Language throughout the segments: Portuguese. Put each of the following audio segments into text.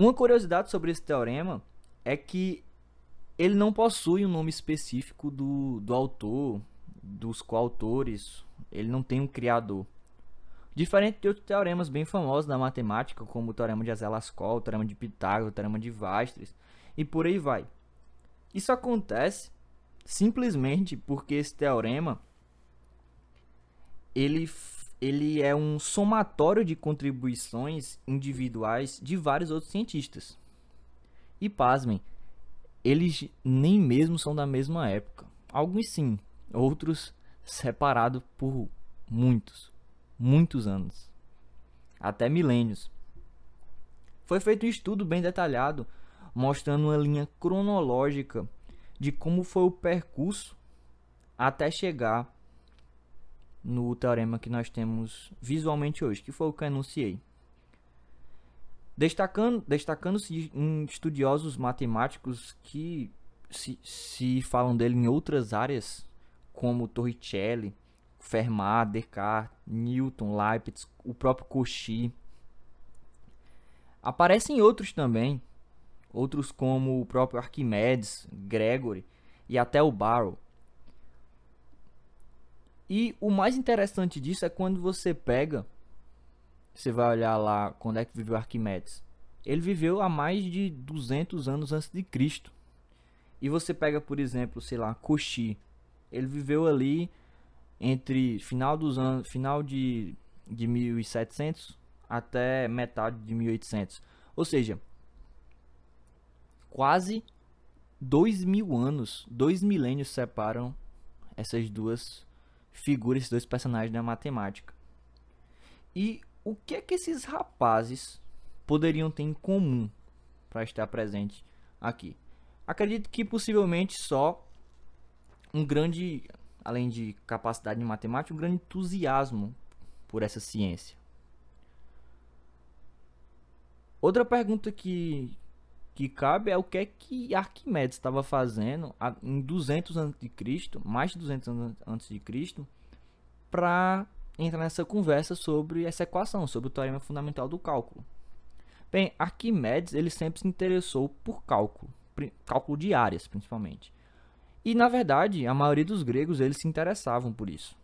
Uma curiosidade sobre esse teorema é que ele não possui um nome específico do autor, dos coautores, ele não tem um criador. Diferente de outros teoremas bem famosos da matemática, como o teorema de Azelastov, o teorema de Pitágoras, o teorema de Weierstrass, e por aí vai. Isso acontece simplesmente porque esse teorema ele é um somatório de contribuições individuais de vários outros cientistas. E pasmem, eles nem mesmo são da mesma época. Alguns sim, outros separados por muitos anos, até milênios. Foi feito um estudo bem detalhado, mostrando uma linha cronológica de como foi o percurso até chegar no teorema que nós temos visualmente hoje, que foi o que eu enunciei. Destacando-se em estudiosos matemáticos que se falam dele em outras áreas, como Torricelli, Fermat, Descartes, Newton, Leibniz, o próprio Cauchy. Aparecem outros também, outros como o próprio Arquimedes, Gregory e até o Barrow. E o mais interessante disso é quando você vai olhar lá quando é que viveu Arquimedes. Ele viveu há mais de 200 anos antes de Cristo. E você pega, por exemplo, sei lá, Cauchy. Ele viveu ali entre final de 1700 até metade de 1800. Ou seja, quase 2000 anos, 2 milênios separam essas duas figuras, esses dois personagens da matemática. E o que é que esses rapazes poderiam ter em comum para estar presente aqui? Acredito que possivelmente só um grande, além de capacidade de matemática, um grande entusiasmo por essa ciência. Outra pergunta que cabe é o que é que Arquimedes estava fazendo em 200 a.C., mais de 200 anos antes de Cristo, para entrar nessa conversa sobre essa equação, sobre o teorema fundamental do cálculo. Bem, Arquimedes ele sempre se interessou por cálculo de áreas, principalmente. E, na verdade, a maioria dos gregos eles se interessavam por isso.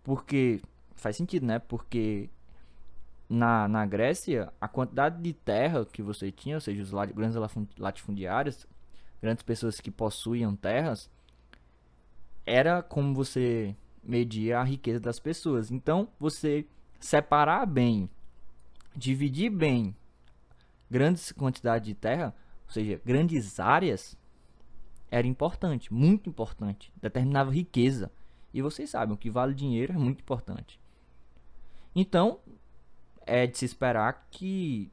Porque faz sentido, né? Porque na Grécia, a quantidade de terra que você tinha, ou seja, os grandes latifundiários, grandes pessoas que possuíam terras, era como você media a riqueza das pessoas. Então, você separar bem, dividir bem grandes quantidades de terra, ou seja, grandes áreas, era importante, muito importante, determinava riqueza. E vocês sabem, o que vale dinheiro é muito importante. Então, é de se esperar que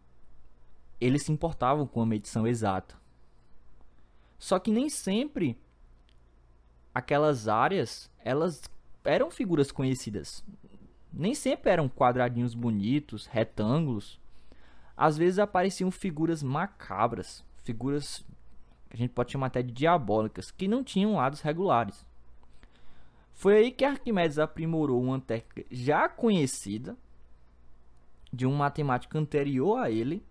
eles se importavam com a medição exata. Só que nem sempre aquelas áreas, elas eram figuras conhecidas. Nem sempre eram quadradinhos bonitos, retângulos. Às vezes apareciam figuras macabras, figuras que a gente pode chamar até de diabólicas, que não tinham lados regulares. Foi aí que Arquimedes aprimorou uma técnica já conhecida de um matemático anterior a ele,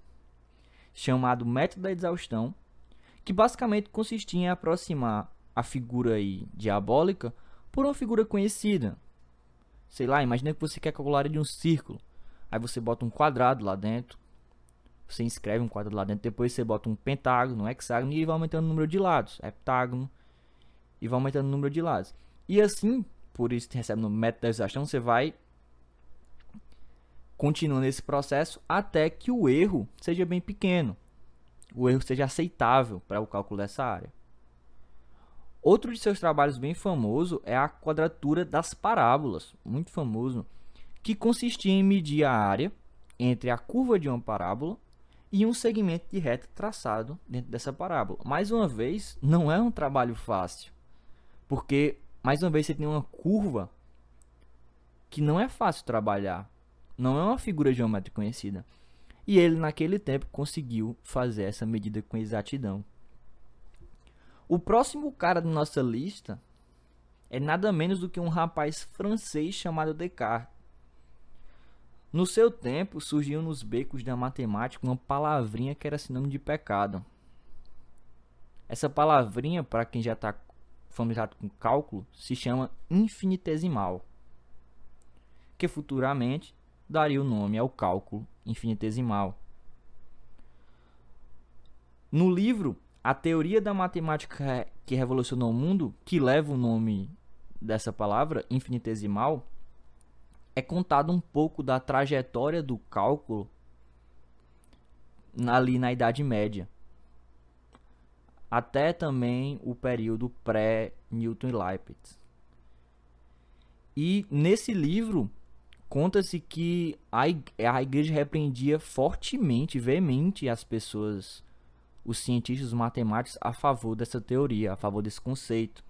chamado método da exaustão, que basicamente consistia em aproximar a figura aí diabólica por uma figura conhecida. Sei lá, imagina que você quer calcular a área de um círculo. Aí você bota um quadrado lá dentro. Você inscreve um quadrado lá dentro. Depois você bota um pentágono, um hexágono e vai aumentando o número de lados. Heptágono. E vai aumentando o número de lados. E assim, por isso que recebe no método da exaustão, você vai continuando esse processo até que o erro seja bem pequeno. O erro seja aceitável para o cálculo dessa área. Outro de seus trabalhos bem famoso é a quadratura das parábolas, muito famoso, que consistia em medir a área entre a curva de uma parábola e um segmento de reta traçado dentro dessa parábola. Mais uma vez, não é um trabalho fácil, porque, mais uma vez, você tem uma curva que não é fácil trabalhar, não é uma figura geométrica conhecida. E ele, naquele tempo, conseguiu fazer essa medida com exatidão. O próximo cara da nossa lista é nada menos do que um rapaz francês chamado Descartes. No seu tempo, surgiu nos becos da matemática uma palavrinha que era sinônimo de pecado. Essa palavrinha, para quem já está familiarizado com cálculo, se chama infinitesimal, que futuramente daria o nome ao cálculo infinitesimal. No livro A Teoria da Matemática que Revolucionou o Mundo, que leva o nome dessa palavra, infinitesimal, é contado um pouco da trajetória do cálculo ali na Idade Média, até também o período pré-Newton e Leibniz. E nesse livro conta-se que a igreja repreendia fortemente, veemente as pessoas, os cientistas, os matemáticos, a favor dessa teoria, a favor desse conceito.